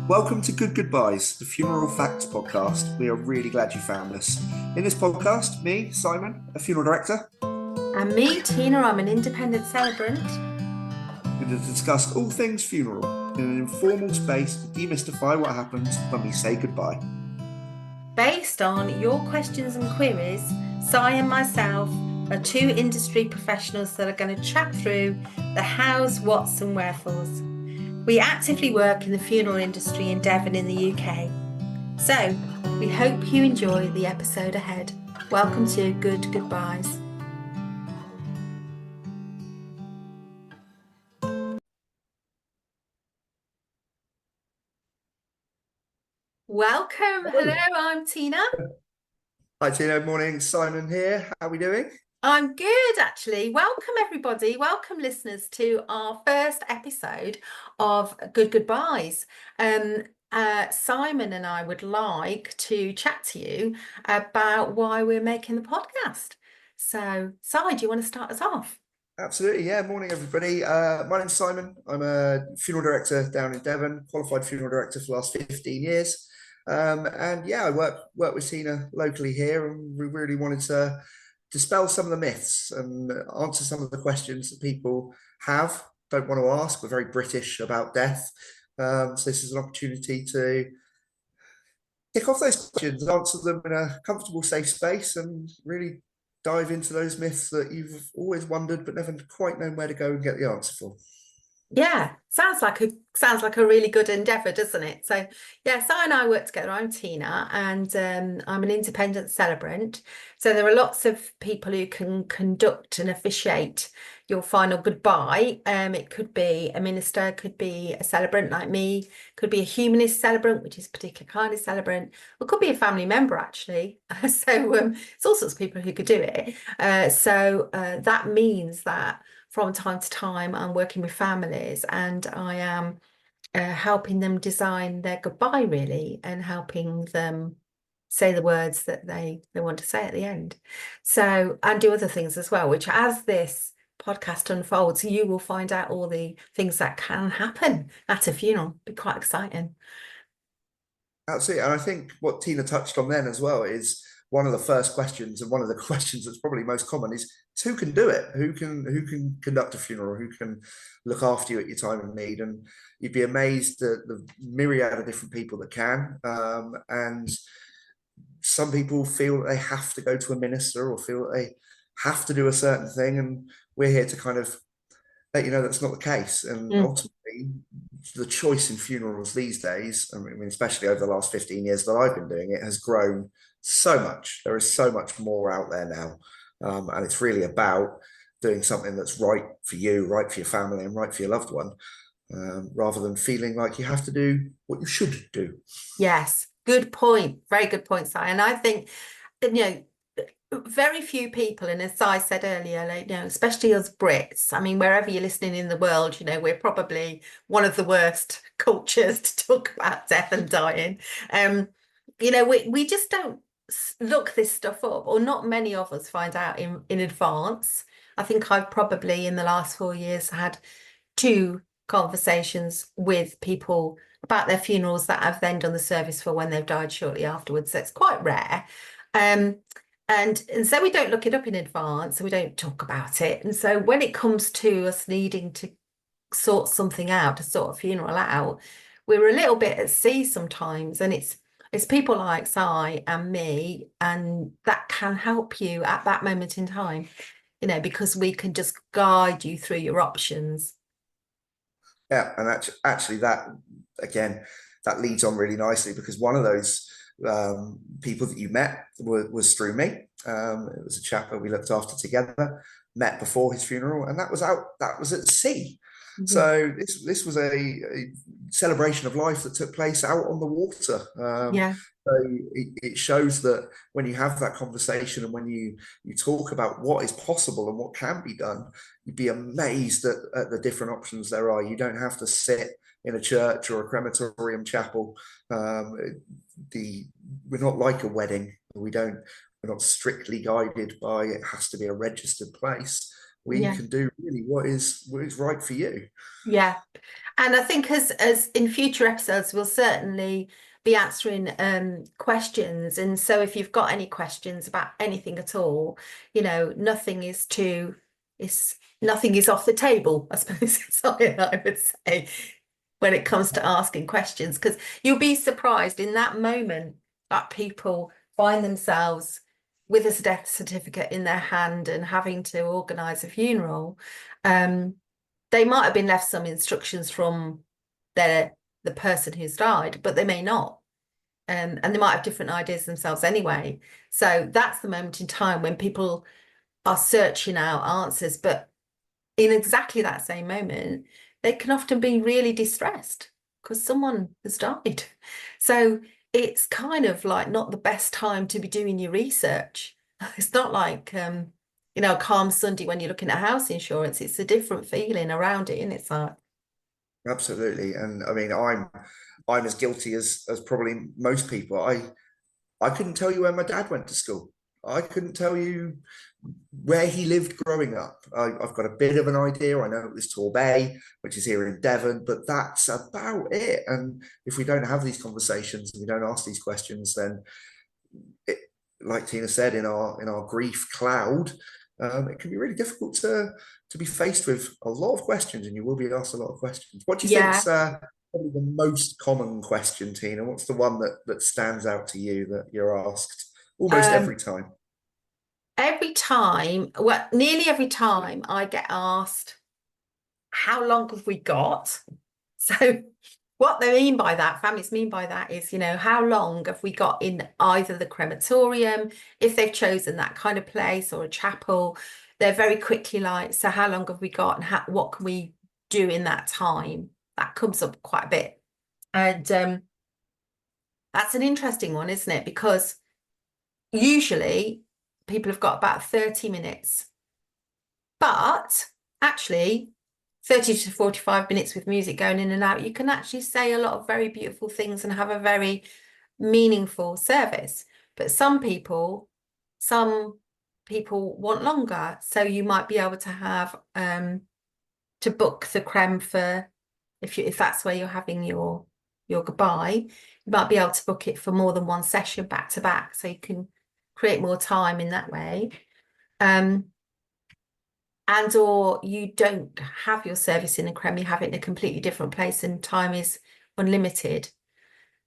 Welcome to Good Goodbyes, the Funeral Facts podcast. We are really glad you found us. In this podcast, me, Simon, a funeral director, And me, Tina, I'm an independent celebrant. are going to discuss all things funeral in an informal space to demystify what happens when we say goodbye. Based on your questions and queries, Si and myself are two industry professionals that are going to chat through the hows, whats, and wherefores. We actively work in the funeral industry in Devon in the UK. So, we hope you enjoy the episode ahead. Welcome to Good Goodbyes. Welcome. Hello, I'm Tina. Hi, Tina. Morning. Simon here. How are we doing? I'm good, actually. Welcome, everybody. Welcome, listeners, to our first episode of Good Goodbyes. Simon and I would like to chat to you about why we're making the podcast. So, Si, do you want to start us off? Absolutely. Yeah. Morning, everybody. My name's Simon. I'm a funeral director down in Devon, qualified funeral director for the last 15 years. And yeah, I work with Tina locally here, and we really wanted to dispel some of the myths and answer some of the questions that people don't want to ask. We're very British about death. So this is an opportunity to tick off those questions, answer them in a comfortable, safe space, and really dive into those myths that you've always wondered but never quite known where to go and get the answer for. Yeah, sounds like a really good endeavour, doesn't it? So, yeah, Si and I work together. I'm Tina, and I'm an independent celebrant. So there are lots of people who can conduct and officiate your final goodbye. It could be a minister, it could be a celebrant like me, could be a humanist celebrant, which is a particular kind of celebrant, or could be a family member actually. So it's all sorts of people who could do it. So that means that from time to time, I'm working with families and I am helping them design their goodbye, really, and helping them say the words that they want to say at the end. So, and do other things as well, which as this podcast unfolds, you will find out all the things that can happen at a funeral. Be quite exciting. Absolutely. And I think what Tina touched on then as well is one of the first questions, and one of the questions that's probably most common is who can do it? Who can conduct a funeral? Who can look after you at your time of need? And you'd be amazed at the myriad of different people that can. And some people feel that they have to go to a minister or feel that they have to do a certain thing. And we're here to kind of let you know that's not the case. And Mm. ultimately, the choice in funerals these days, I mean, especially over the last 15 years that I've been doing it, has grown so much. There is so much more out there now. And it's really about doing something that's right for you, right for your family, and right for your loved one, rather than feeling like you have to do what you should do. Yes, good point. Very good point, Si. And I think, you know, very few people, and as I said earlier, like, especially us Brits, I mean, wherever you're listening in the world, we're probably one of the worst cultures to talk about death and dying. We just don't look this stuff up, or not many of us find out in advance. I think I've probably in the last 4 years had two conversations with people about their funerals that I've then done the service for when they've died shortly afterwards. So it's quite rare. Um, and so we don't look it up in advance, so we don't talk about it. And so when it comes to us needing to sort something out, to sort a funeral out, we're a little bit at sea sometimes. And it's people like Si and me, and that can help you at that moment in time, because we can just guide you through your options. Yeah, and actually that again that leads on really nicely because one of those people that you met was through me. It was a chap that we looked after together, met before his funeral, and that was at sea. Mhm. So this was a celebration of life that took place out on the water. Yeah. So it shows that when you have that conversation and when you talk about what is possible and what can be done, you'd be amazed at the different options there are. You don't have to sit in a church or a crematorium chapel. The we're not like a wedding. We're not strictly guided by it has to be a registered place. we Yeah. can do really what is right for you. Yeah. And I think as in future episodes, we'll certainly be answering questions. And so if you've got any questions about anything at all, you know, nothing is off the table, I suppose is what I would say when it comes to asking questions, because you'll be surprised in that moment that people find themselves with a death certificate in their hand and having to organise a funeral. They might have been left some instructions from the person who's died, but they may not. And they might have different ideas themselves anyway. So that's the moment in time when people are searching out answers. But in exactly that same moment, they can often be really distressed because someone has died. So it's kind of like not the best time to be doing your research. It's not like you know, a calm Sunday when you're looking at house insurance. It's a different feeling around it, isn't it, Si? Absolutely. And I mean, I'm as guilty as probably most people. I couldn't tell you where my dad went to school. I couldn't tell you where he lived growing up. I've got a bit of an idea. I know it was Torbay, which is here in Devon, but that's about it. And if we don't have these conversations and we don't ask these questions, then it, like Tina said, in our grief cloud, it can be really difficult to be faced with a lot of questions, and you will be asked a lot of questions. What do you Yeah. think's probably the most common question, Tina? What's the one that stands out to you that you're asked almost every Um, time? every time, well, nearly every time I get asked, how long have we got? So what they mean by that, families mean by that is, you know, how long have we got in either the crematorium, if they've chosen that kind of place, or a chapel, they're very quickly like, so how long have we got, and what can we do in that time? That comes up quite a bit. And that's an interesting one, isn't it? Because usually people have got about 30 minutes, but actually 30 to 45 minutes with music going in and out, you can actually say a lot of very beautiful things and have a very meaningful service. But some people want longer. So you might be able to have to book the creme for, if that's where you're having your goodbye, you might be able to book it for more than one session back to back, so you can create more time in that way. And or you don't have your service in a creme, you have it in a completely different place and time is unlimited.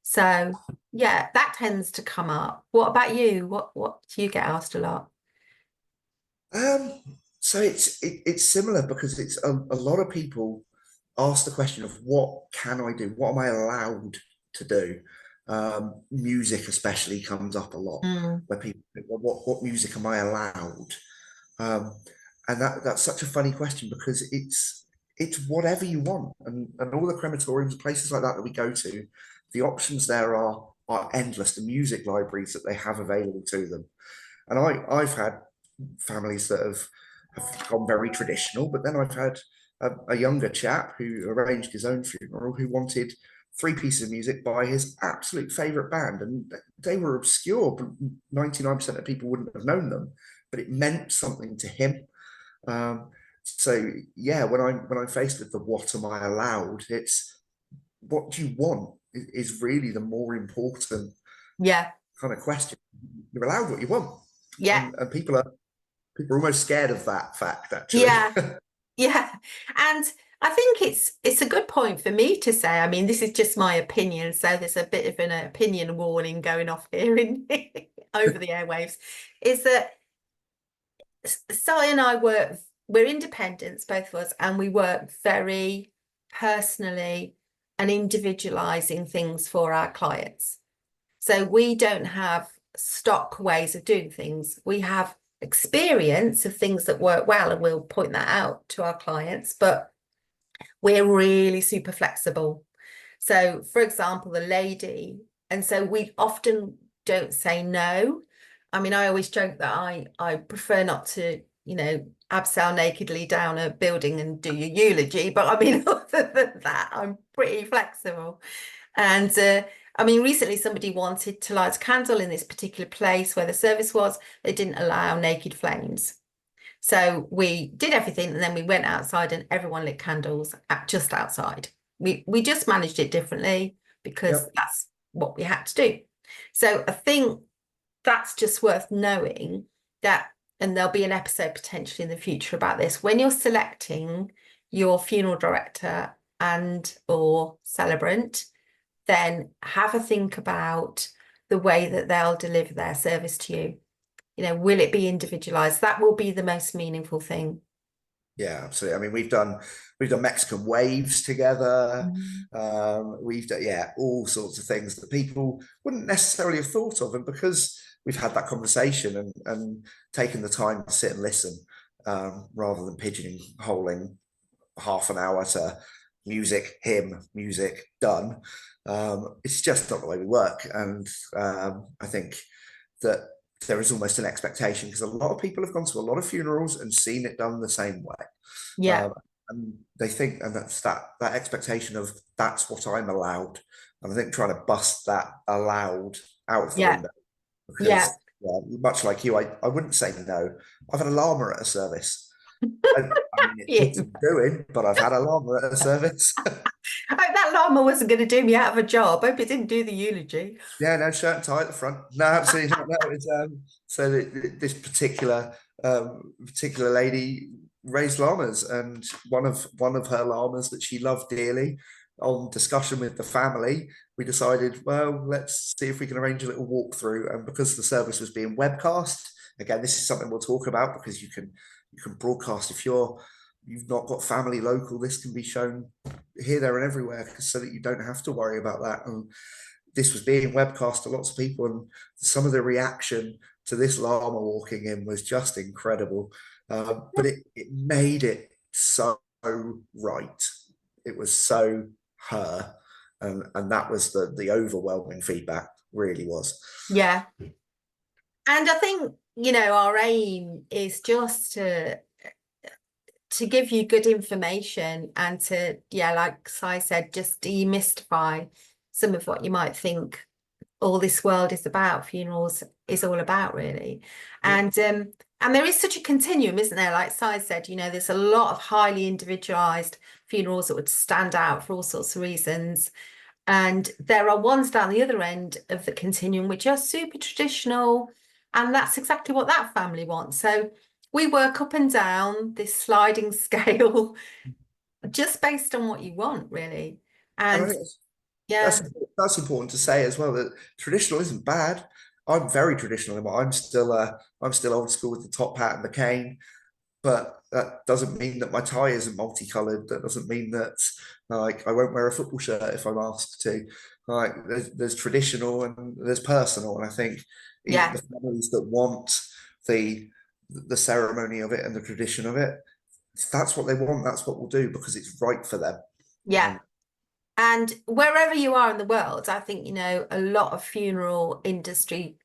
So yeah, that tends to come up. What about you? What do you get asked a lot? Um, so it's similar because it's a lot of people ask the question of what can I do? What am I allowed to do? Music especially comes up a lot Mm, where people think, well, what music am I allowed? Um, and that's such a funny question because it's whatever you want, and all the crematoriums, places like that we go to, the options there are endless. The music libraries that they have available to them, and I've had families that have gone very traditional, but then I've had a younger chap who arranged his own funeral who wanted three pieces of music by his absolute favorite band, and they were obscure, but 99% of people wouldn't have known them, but it meant something to him. So yeah, when I'm faced with the what am I allowed, it's what do you want is really the more important yeah, kind of question. You're allowed what you want, yeah, and people are almost scared of that fact, actually. yeah, yeah. And I think it's a good point for me to say. I mean, this is just my opinion, so there's a bit of an opinion warning going off here in over the airwaves. Is that Sally and I we're independents, both of us, and we work very personally and individualizing things for our clients. So we don't have stock ways of doing things. We have experience of things that work well, and we'll point that out to our clients, but we're really super flexible. So, for example, the lady, and so we often don't say no. I mean, I always joke that I prefer not to, you know, abseil nakedly down a building and do your eulogy, but I mean, other than that, I'm pretty flexible. And I mean, recently somebody wanted to light a candle in this particular place where the service was. They didn't allow naked flames. So we did everything, and then we went outside and everyone lit candles just outside. We just managed it differently because Yep. that's what we had to do. So I think that's just worth knowing that, and there'll be an episode potentially in the future about this. When you're selecting your funeral director and or celebrant, then have a think about the way that they'll deliver their service to you. You know, will it be individualized? That will be the most meaningful thing. Yeah, absolutely. I mean, we've done Mexican waves together. Mm. We've done, yeah, all sorts of things that people wouldn't necessarily have thought of, and because we've had that conversation and taken the time to sit and listen, rather than pigeonholing half an hour to music, hymn, music, done. It's just not the way we work, and I think that there is almost an expectation because a lot of people have gone to a lot of funerals and seen it done the same way. Yeah, And they think, and that's that expectation of that's what I'm allowed. And I think trying to bust that allowed out of the yeah, window yeah. because, yeah, much like you, I wouldn't say no. I've had a llama at a service. I mean, it needs You. doing, but I've had a llama at a service. I hope that llama wasn't going to do me out of a job. I hope it didn't do the eulogy. Yeah, no shirt and tie at the front. No, absolutely not. No, it's so this particular lady raised llamas, and one of her llamas that she loved dearly. On discussion with the family, we decided, well, let's see if we can arrange a little walkthrough. And because the service was being webcast, again, this is something we'll talk about because you can broadcast if you've not got family local. This can be shown here, there, and everywhere, so that you don't have to worry about that. And this was being webcast to lots of people, and some of the reaction to this llama walking in was just incredible. But it made it so right. It was so her, and that was the overwhelming feedback. Really was. Yeah. And I think, you know, our aim is just to give you good information and to, yeah, like Si said, just demystify some of what you might think all this world is about, funerals is all about, really. Yeah. And there is such a continuum, isn't there? Like Si said, you know, there's a lot of highly individualized funerals that would stand out for all sorts of reasons. And there are ones down the other end of the continuum which are super traditional, and that's exactly what that family wants. So we work up and down this sliding scale just based on what you want, really. And I And think yeah, that's that's important to say as well, that traditional isn't bad. I'm very traditional in what I'm still old school with the top hat and the cane, but that doesn't mean that my tie isn't multicolored. That doesn't mean that like I won't wear a football shirt if I'm asked to. Like there's traditional and there's personal, and I think yeah, the families that want the ceremony of it and the tradition of it, if that's what they want, that's what we'll do because it's right for them. yeah. And wherever you are in the world, I think, you know, a lot of funeral industry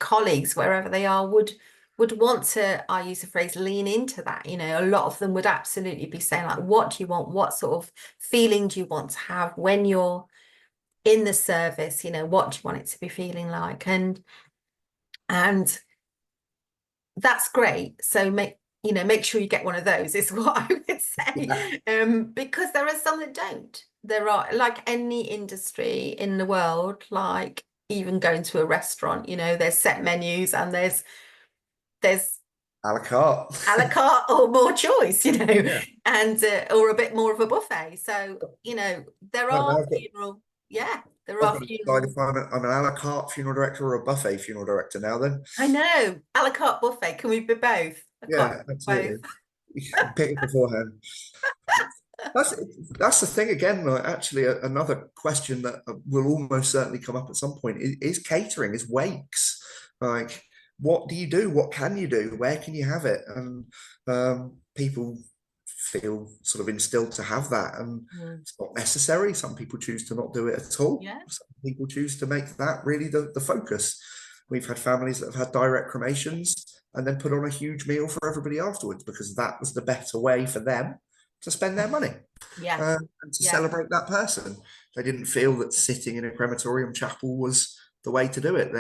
colleagues, wherever they are, would want to, I use the phrase, lean into that. You know, a lot of them would absolutely be saying, like, what do you want? What sort of feeling do you want to have when you're in the service? You know, what do you want it to be feeling like? And that's great. So make sure you get one of those is what I would Yeah. say. Because there are some that don't. There are, like any industry in the world, like even going to a restaurant, you know, there's set menus and there's A la carte. a la carte or more choice, you know, Yeah. and or a bit more of a buffet. So, you know, there No, are no, funeral, yeah, there I've are got to decide funeral. if I'm an a la carte funeral director or a buffet funeral director now. Then, I know, a la carte buffet. Can we be both? I can't yeah, do both. absolutely. You can pick it beforehand. That's that's the thing again. Like, actually, another question that will almost certainly come up at some point is catering, is wakes. Like, what do you do? What can you do? Where can you have it? And people feel sort of instilled to have that, and Mm. it's not necessary. Some people choose to not do it at all. Yeah. Some people choose to make that really the focus. We've had families that have had direct cremations and then put on a huge meal for everybody afterwards because that was the better way for them to spend their money, Yeah. and to Yeah. celebrate that person. They didn't feel that sitting in a crematorium chapel was the way to do it.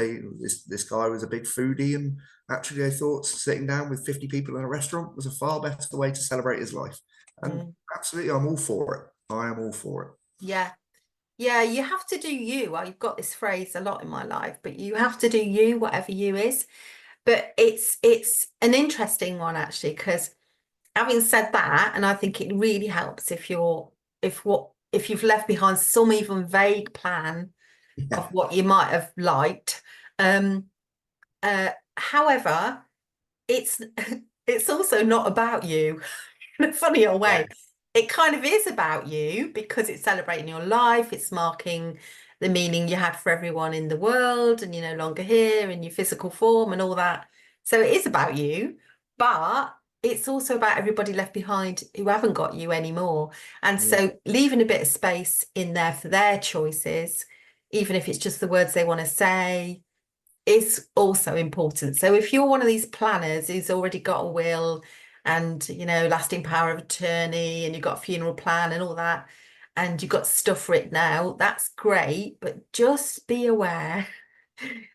This guy was a big foodie, and actually they thought sitting down with 50 people in a restaurant was a far better way to celebrate his life. And absolutely, I'm all for it. I am all for it. Yeah. Yeah, you have to do you. I've got this phrase a lot in my life, but you have to do you, whatever you is. But it's an interesting one actually, because having said that, and I think it really helps if you've left behind some even vague plan of what you might have liked. However, it's it's also not about you in a funny old way. It kind of is about you because it's celebrating your life, it's marking the meaning you had for everyone in the world, and you're no longer here in your physical form and all that. So it is about you, but it's also about everybody left behind who haven't got you anymore. And so leaving a bit of space in there for their choices, even if it's just the words they want to say, is also important. So if you're one of these planners who's already got a will and, you know, lasting power of attorney, and you've got a funeral plan and all that, and you've got stuff written out, that's great, but just be aware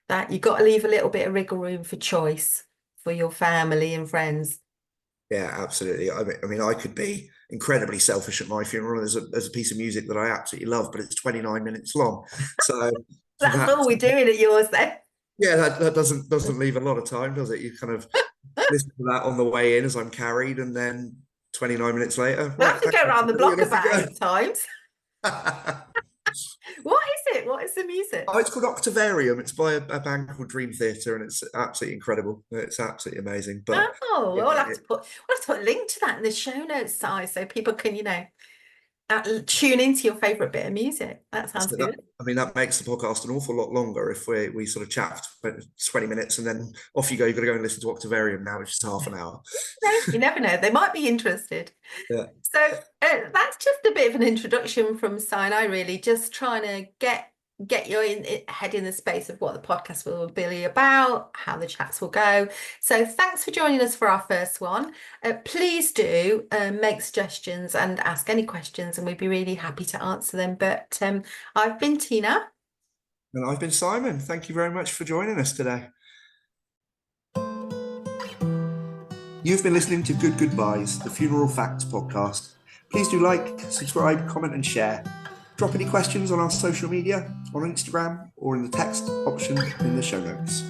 that you've got to leave a little bit of wriggle room for choice for your family and friends. Yeah, absolutely. I mean, I could be incredibly selfish at my funeral. There's a piece of music that I absolutely love, but it's 29 minutes long. So That's all we're doing at yours then. Yeah, that doesn't leave a lot of time, does it? You kind of listen to that on the way in as I'm carried, and then 29 minutes later, I have to go around the block about 8 times. What is it? What is the music? Oh, it's called Octavarium. It's by a band called Dream Theater, and it's absolutely incredible. It's absolutely amazing. But we'll have to put a link to that in the show notes, so people can, you know, tune into your favorite bit of music. That sounds good. I mean, that makes the podcast an awful lot longer if we sort of chat for 20 minutes and then off you go. You've got to go and listen to Octavarium now, which is half an hour. You never know. They might be interested. Yeah. So that's just a bit of an introduction from Sinai, really, just trying to get your head in the space of what the podcast will be about, how the chats will go. So thanks for joining us for our first one. Please do make suggestions and ask any questions, and we'd be really happy to answer them. But I've been Tina. And I've been Simon. Thank you very much for joining us today. You've been listening to Good Goobyes, the Funeral Facts podcast. Please do like, subscribe, comment and share. Drop any questions on our social media, on Instagram, or in the text option in the show notes.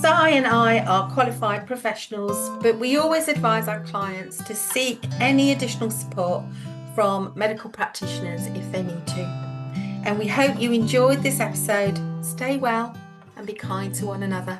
Si and I are qualified professionals, but we always advise our clients to seek any additional support from medical practitioners if they need to. And we hope you enjoyed this episode. Stay well and be kind to one another.